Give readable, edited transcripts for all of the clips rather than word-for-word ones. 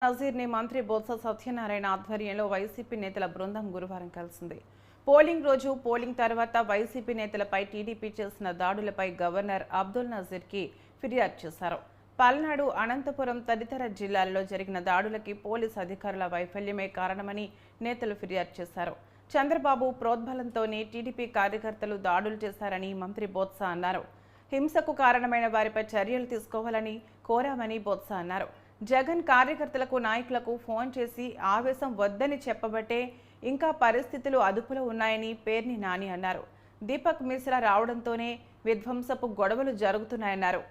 నజీర్ని మంత్రి బొత్స సత్యనారాయణ ఆధ్వర్యంలో వైసీపీ నేతల బృందం గురువారం కలిసింది. పోలింగ్ రోజు, పోలింగ్ తర్వాత వైసీపీ నేతలపై టీడీపీ చేసిన దాడులపై గవర్నర్ అబ్దుల్ నజీర్కి ఫిర్యాదు చేశారు. పల్నాడు, అనంతపురం తదితర జిల్లాల్లో జరిగిన దాడులకి పోలీసు అధికారుల వైఫల్యమే కారణమని నేతలు ఫిర్యాదు చేశారు. చంద్రబాబు ప్రోద్బలంతోనే టీడీపీ కార్యకర్తలు దాడులు చేశారని మంత్రి బొత్స అన్నారు. హింసకు కారణమైన వారిపై చర్యలు తీసుకోవాలని కోరామని బొత్స అన్నారు. జగన్ కార్యకర్తలకు, నాయకులకు ఫోన్ చేసి ఆవేశం వద్దని చెప్పబట్టే ఇంకా పరిస్థితులు అదుపులో ఉన్నాయని పేర్ని నాని అన్నారు. దీపక్ మిశ్రా రావడంతోనే విధ్వంసపు గొడవలు జరుగుతున్నాయన్నారు.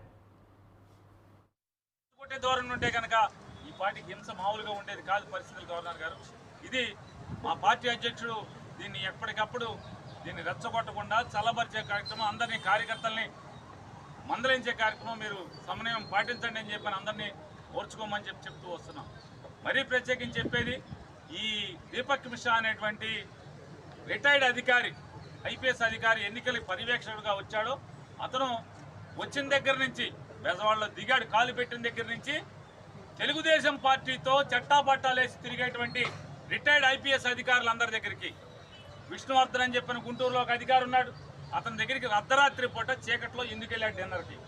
ఈ పార్టీ హింస మామూలుగా ఉండేది కాదు పరిస్థితులు. గవర్నర్ గారు, ఇది మా పార్టీ అధ్యక్షుడు దీన్ని ఎప్పటికప్పుడు దీన్ని రెచ్చగొట్టకుండా చల్లబరిచే కార్యక్రమం, అందరినీ కార్యకర్తల్ని మందలించే కార్యక్రమం మీరు సమన్వయం పాటించండి అని చెప్పని అందరినీ ఓర్చుకోమని చెప్తూ వస్తున్నాం. మరీ ప్రత్యేకించి చెప్పేది, ఈ దీపక్ మిశ్రా అనేటువంటి రిటైర్డ్ అధికారి, ఐపీఎస్ అధికారి ఎన్నికల పర్యవేక్షకుడుగా వచ్చాడో, అతను వచ్చిన దగ్గర నుంచి బెజవాడలో దిగాడు. కాలు పెట్టిన దగ్గర నుంచి తెలుగుదేశం పార్టీతో చట్టాపట్టాలేసి తిరిగేటువంటి రిటైర్డ్ ఐపీఎస్ అధికారులందరి దగ్గరికి, విష్ణువర్ధన్ అని చెప్పిన గుంటూరులో ఒక అధికారి ఉన్నాడు, అతని దగ్గరికి అర్ధరాత్రి పూట చీకట్లో ఎందుకు వెళ్ళాడు డిన్నర్కి,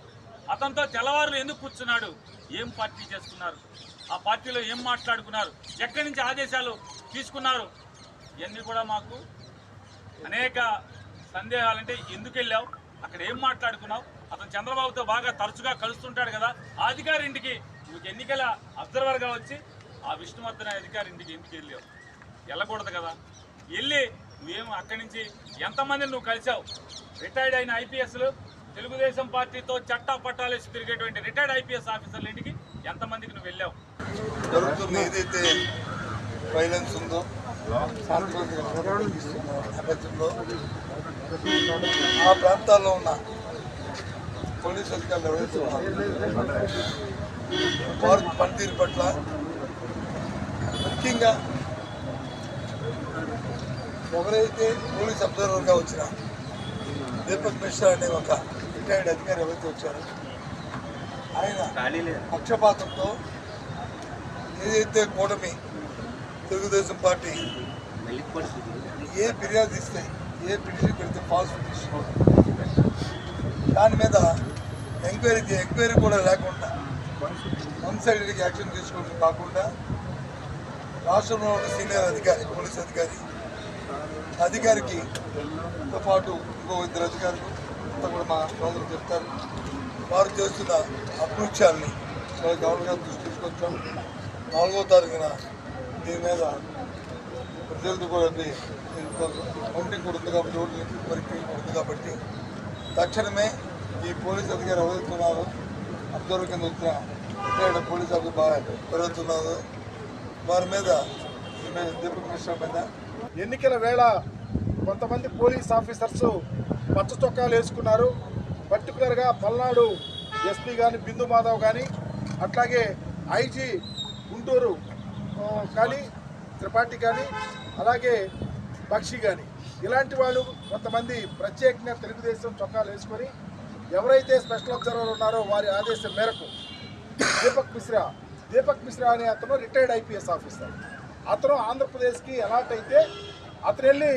అతనితో తెల్లవారులు ఎందుకు కూర్చున్నాడు, ఏం పార్టీ చేసుకున్నారు, ఆ పార్టీలో ఏం మాట్లాడుకున్నారు, ఎక్కడి నుంచి ఆదేశాలు తీసుకున్నారు, ఇవన్నీ కూడా మాకు అనేక సందేహాలంటే ఎందుకు వెళ్ళావు, అక్కడ ఏం మాట్లాడుకున్నావు, అతను చంద్రబాబుతో బాగా తరచుగా కలుస్తుంటాడు కదా, ఆ అధికారి ఇంటికి నువ్వు ఎన్నికల అబ్జర్వర్గా వచ్చి ఆ విష్ణువర్ధన్ అధికారి ఇంటికి ఎందుకు వెళ్ళావు, వెళ్ళకూడదు కదా, వెళ్ళి నువ్వేమో అక్కడి నుంచి ఎంతమందిని నువ్వు కలిసావు, రిటైర్డ్ అయిన ఐపీఎస్లు, తెలుగుదేశం పార్టీతో చట్టా పట్టాలేసి తిరిగేటువంటి రిటైర్డ్ ఐపీఎస్ ఆఫీసర్ల ఇంటికి ఎంతమందికి నువ్వు వెళ్ళావు? జరుగుతున్న ఏదైతే వైలెన్స్ ఉందో నేపథ్యంలో ఆ ప్రాంతాల్లో ఉన్న పోలీసు అధికారులు ఎవరైతే ఉన్నారో వారి పనితీరు పట్ల, ముఖ్యంగా ఎవరైతే పోలీస్ అబ్జర్వర్గా వచ్చిన దీపక్ మిశ్రా అనే ఒక రిటైర్డ్ అధికారి ఎవరైతే వచ్చారో ఆయన పక్షపాతంతో ఏదైతే కూటమి తెలుగుదేశం పార్టీ ఏ ఫిర్యాదు ఇస్తే, ఏ పిటిషన్ పెడితే ఫాల్స్ పిటిషన్ దాని మీద ఎంక్వైరీ కూడా లేకుండా వన్ సైడెడ్గా యాక్షన్ తీసుకోవడం కాకుండా రాష్ట్రంలో ఉన్న సీనియర్ అధికారి, పోలీస్ అధికారికి తో పాటు ఇంకో ఇద్దరు అధికారులు అంతా కూడా మా సోదరులు చెప్తారు. వారు చేస్తున్న అకృత్యాల్ని గవర్నర్ గారు దృష్టి తీసుకొచ్చాం. 4వ తారీఖున దీని మీద ప్రజలతో కూడా కౌంటింగ్ కూడా ఉంది కాబట్టి, ఓట్లు పరీక్ష ఉంది కాబట్టి తక్షణమే ఈ పోలీస్ అధికారి ఎవరుతున్నారో, అబ్జర్వర్ కింద వచ్చిన రిటైర్డ్ పోలీస్ ఆఫీసర్ పెరుగుతున్నారు, వారి మీద దీపక్ మిశ్రా మీద ఎన్నికల వేళ కొంతమంది పోలీస్ ఆఫీసర్స్ పచ్చ చొక్కాలు వేసుకున్నారు. పర్టికులర్గా పల్నాడు ఎస్పీ కానీ, బిందు మాధవ్ కానీ, అట్లాగే ఐజీ గుంటూరు కానీ, త్రిపాఠి కానీ, అలాగే బక్షి కానీ, ఇలాంటి వాళ్ళు కొంతమంది ప్రత్యేకంగా తెలుగుదేశం చొక్కాలు వేసుకొని ఎవరైతే స్పెషల్ అబ్జర్వర్ ఉన్నారో వారి ఆదేశం మేరకు దీపక్ మిశ్రా అనే అతను రిటైర్డ్ ఐపీఎస్ ఆఫీసర్. అతను ఆంధ్రప్రదేశ్కి అలాట్ అయితే అతను వెళ్ళి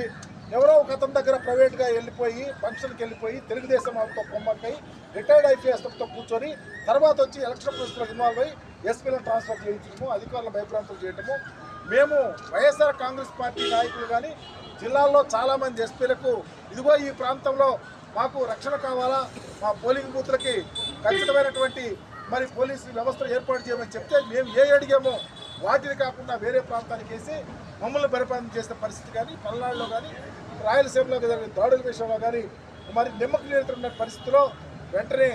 ఎవరో ఒక అతని దగ్గర ప్రైవేట్గా వెళ్ళిపోయి ఫంక్షన్కి వెళ్ళిపోయి తెలుగుదేశం వాళ్ళతో కొమ్మక్కై రిటైర్డ్ ఐపీఎస్తో కూర్చొని తర్వాత వచ్చి ఎలక్షన్ ప్రాసెస్లో ఇన్వాల్వ్ అయ్యి ఎస్పీలను ట్రాన్స్ఫర్ చేయించడము, అధికారులను భయప్రాంతం చేయడము. మేము వైఎస్ఆర్ కాంగ్రెస్ పార్టీ నాయకులు కానీ జిల్లాల్లో చాలామంది ఎస్పీలకు ఇదిగో ఈ ప్రాంతంలో మాకు రక్షణ కావాలా, మా పోలింగ్ బూత్లకి ఖచ్చితమైనటువంటి మరి పోలీసు వ్యవస్థను ఏర్పాటు చేయమని చెప్తే మేము అడిగామో వాటిని కాకుండా వేరే ప్రాంతానికి వేసి మమ్మల్ని పరిపాలన చేసే పరిస్థితి కానీ, పల్నాడులో కానీ, రాయలసీమలో కానీ, దాడుల విషయంలో కానీ మరి నిమ్మకు నీరుతున్న పరిస్థితిలో వెంటనే